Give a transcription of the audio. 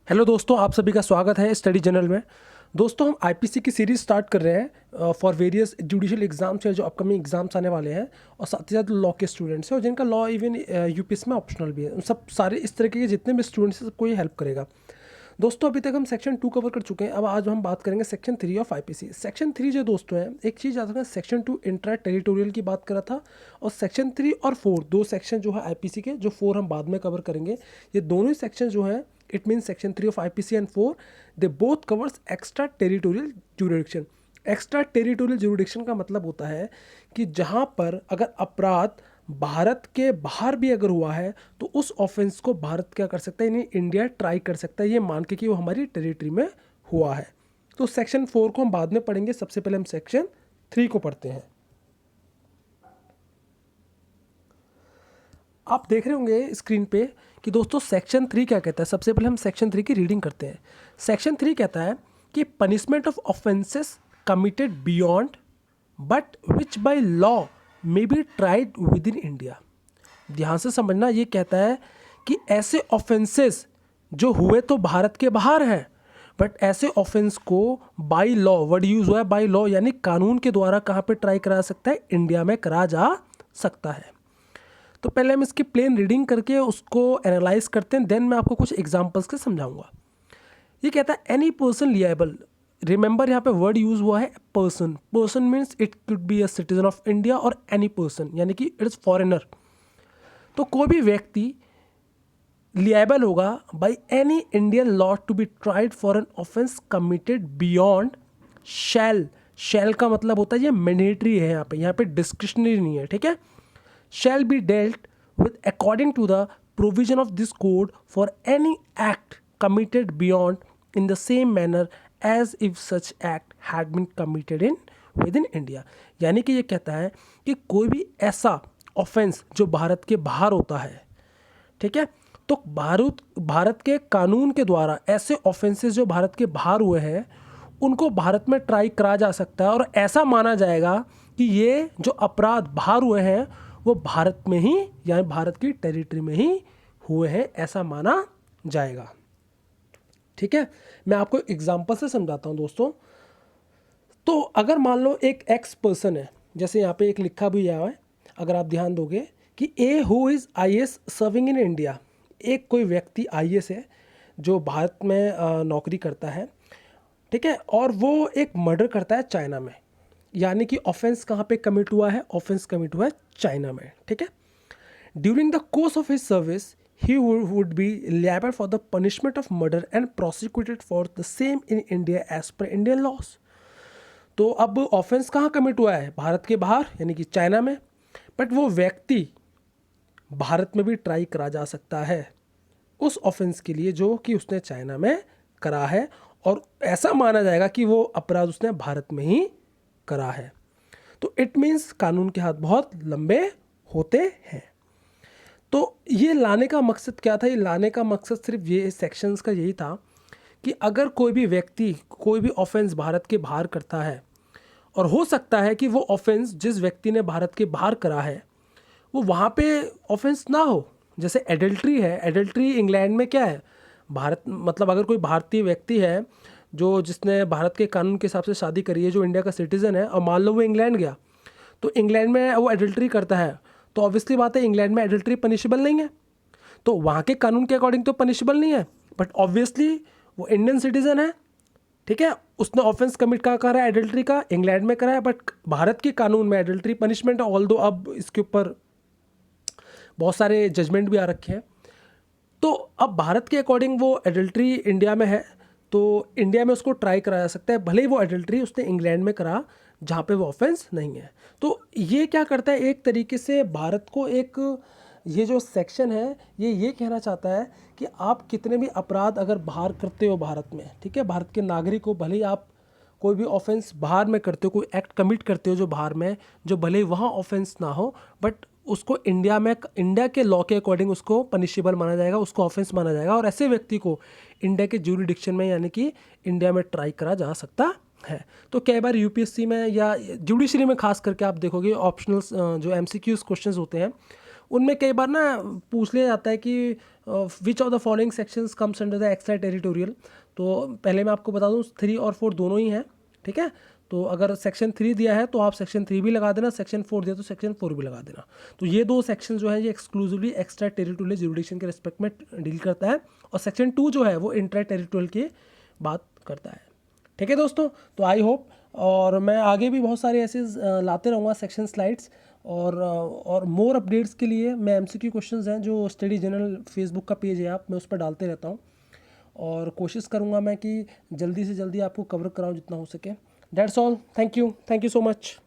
Hello दोस्तों, आप सभी का स्वागत है स्टडी जनरल में। दोस्तों, हम आईपीसी की सीरीज स्टार्ट कर रहे हैं फॉर वेरियस जुडिशियल एग्जाम्स है जो अपकमिंग एग्जाम्स आने वाले हैं, और साथ ही साथ लॉ के स्टूडेंट्स हैं और जिनका लॉ इवन यूपीएस में ऑप्शनल भी है। उन सब सारे इस तरीके के जितने भी स्टूडेंट्स हैं सबको ये हेल्प करेगा। दोस्तों, अभी तक हम सेक्शन 2 कवर कर चुके हैं। अब आज हम बात करेंगे सेक्शन 3 ऑफ आईपीसी। सेक्शन 3 जो दोस्तों है, एक चीज़ याद रखना, सेक्शन 2 इंट्रा टेरिटोरियल की बात करा था, और सेक्शन 3 और 4 दो सेक्शन जो है आईपीसी के, जो 4 हम बाद में कवर करेंगे। ये दोनों ही सेक्शन जो हैं, it mean section 3 of IPC and 4, they both covers extra territorial jurisdiction. Extra territorial jurisdiction का मतलब होता है कि जहाँ पर अगर अपराध भारत के बाहर भी अगर हुआ है तो उस ऑफेंस को भारत क्या कर सकता है, यानी इंडिया ट्राई कर सकता है, ये मान के कि वो हमारी टेरिटरी में हुआ है। तो सेक्शन 4 को हम बाद में पढ़ेंगे, सबसे पहले हम सेक्शन 3 को पढ़ते हैं। आप देख रहे होंगे स्क्रीन पे कि दोस्तों सेक्शन 3 क्या कहता है। सबसे पहले हम सेक्शन 3 की रीडिंग करते हैं। सेक्शन 3 कहता है कि punishment of offences committed beyond but which by law may be tried with in India. ध्यान से समझना, ये कहता है कि ऐसे ऑफेंसेस जो हुए तो भारत के बाहर हैं, बट ऐसे ऑफेंस को बाय लॉ, वर्ड यूज हुआ है बाय लॉ, यानी कानून के द्वारा कहाँ पे ट्राई करा सकता है, इंडिया में करा जा सकता है। तो पहले हम इसकी प्लेन रीडिंग करके उसको एनालाइज करते हैं, देन मैं आपको कुछ एग्जांपल्स के समझाऊंगा। ये कहता है एनी पर्सन लिएबल, रिमेंबर यहाँ पे वर्ड यूज हुआ है person. Person means it could be a citizen of India और एनी पर्सन, यानी कि इट इज फॉरेनर। तो कोई भी व्यक्ति लिएबल होगा by any Indian law to be tried for an offence committed beyond shall. Shall का मतलब होता है ये मैंडेटरी है, यहाँ पे डिस्क्रिशनरी नहीं है, ठीक है। shall be dealt with according to the provision of this code for any act committed beyond in the same manner as if such act had been committed in within India। यानी कि ये कहता है कि कोई भी ऐसा ऑफेंस जो भारत के बाहर होता है, ठीक है, तो भारत के कानून के द्वारा ऐसे ऑफेंसेस जो भारत के बाहर हुए हैं उनको भारत में ट्राई करा जा सकता है, और ऐसा माना जाएगा कि ये जो अपराध बाहर हुए हैं वो भारत में ही, यानी भारत की टेरिटरी में ही हुए हैं, ऐसा माना जाएगा। ठीक है, मैं आपको एग्जांपल से समझाता हूं दोस्तों। तो अगर मान लो एक एक्स पर्सन है, जैसे यहाँ पे एक लिखा भी हुआ है, अगर आप ध्यान दोगे कि A who is IAS serving in India, एक कोई व्यक्ति आईएएस है जो भारत में नौकरी करता है, ठीक है, और वो एक मर्डर करता है चाइना में। यानी कि ऑफेंस कहाँ पे कमिट हुआ है, ऑफेंस कमिट हुआ है चाइना में, ठीक है। During the course of his service he would be liable for the punishment of murder and prosecuted for the same in India as per Indian laws. तो अब ऑफेंस कहाँ कमिट हुआ है, भारत के बाहर यानी कि चाइना में, बट वो व्यक्ति भारत में भी ट्राई करा जा सकता है उस ऑफेंस के लिए जो कि उसने चाइना में करा है, और ऐसा माना जाएगा कि वो अपराध उसने भारत में ही करा है। तो इट मीन्स कानून के हाथ बहुत लंबे होते हैं। तो ये लाने का मकसद क्या था, ये लाने का मकसद सिर्फ ये सेक्शंस का यही था कि अगर कोई भी व्यक्ति कोई भी ऑफेंस भारत के बाहर करता है, और हो सकता है कि वो ऑफेंस जिस व्यक्ति ने भारत के बाहर करा है वो वहाँ पे ऑफेंस ना हो। जैसे एडल्ट्री है, एडल्ट्री इंग्लैंड में क्या है, भारत मतलब अगर कोई भारतीय व्यक्ति है जो जिसने भारत के कानून के हिसाब से शादी करी है, जो इंडिया का सिटीज़न है, और मान लो वो इंग्लैंड गया, तो इंग्लैंड में वो एडल्ट्री करता है, तो ऑब्वियसली बात है इंग्लैंड में एडल्ट्री पनिशेबल नहीं है, तो वहाँ के कानून के अकॉर्डिंग तो पनिशेबल नहीं है, बट ऑब्वियसली वो इंडियन सिटीज़न है, ठीक है, उसने ऑफेंस कमिट कहा करा है एडल्ट्री का, इंग्लैंड में करा है, बट भारत के कानून में एडल्ट्री पनिशमेंट है। ऑल्दो अब इसके ऊपर बहुत सारे जजमेंट भी आ रखे हैं। तो अब भारत के अकॉर्डिंग वो एडल्ट्री इंडिया में है, तो इंडिया में उसको ट्राई कराया जा सकता है, भले ही वो एडल्ट्री उसने इंग्लैंड में करा जहाँ पे वो ऑफेंस नहीं है। तो ये क्या करता है, एक तरीके से भारत को एक, ये जो सेक्शन है ये कहना चाहता है कि आप कितने भी अपराध अगर बाहर करते हो भारत में, ठीक है, भारत के नागरिक को, भले ही आप कोई भी ऑफेंस बाहर में करते हो, कोई एक्ट कमिट करते हो जो बाहर में, जो भले ही वहाँ ऑफेंस ना हो, बट उसको इंडिया में, इंडिया के लॉ के अकॉर्डिंग उसको पनिशेबल माना जाएगा, उसको ऑफेंस माना जाएगा, और ऐसे व्यक्ति को इंडिया के ज्यूरिडिक्शन में यानी कि इंडिया में ट्राई करा जा सकता है। तो कई बार यूपीएससी में या जुडिशरी में खास करके आप देखोगे ऑप्शनल जो एमसीक्यूज क्वेश्चंस होते हैं उनमें कई बार ना पूछ लिया जाता है कि which of the following sections comes under the extra territorial. तो पहले मैं आपको बता दूं 3 और 4 दोनों ही हैं, ठीक है। तो अगर सेक्शन 3 दिया है तो आप सेक्शन 3 भी लगा देना, सेक्शन 4 दिया तो सेक्शन 4 भी लगा देना। तो ये 2 सेक्शन जो है ये एक्सक्लूसिवली एक्स्ट्रा टेरिटोरियल जुरिडिक्शन के रिस्पेक्ट में डील करता है, और सेक्शन 2 जो है वो इंट्रा टेरिटोरियल की बात करता है, ठीक है दोस्तों। तो आई होप, और मैं आगे भी बहुत सारे ऐसे लाते रहूँगा सेक्शन स्लाइड्स, और मोर अपडेट्स के लिए मैं एमसीक्यू क्वेश्चंस हैं जो स्टडी जनरल फेसबुक का पेज है आप, मैं उस पर डालते रहता हूँ, और कोशिश करूँगा मैं कि जल्दी से जल्दी आपको कवर कराऊँ जितना हो सके। That's all, thank you so much.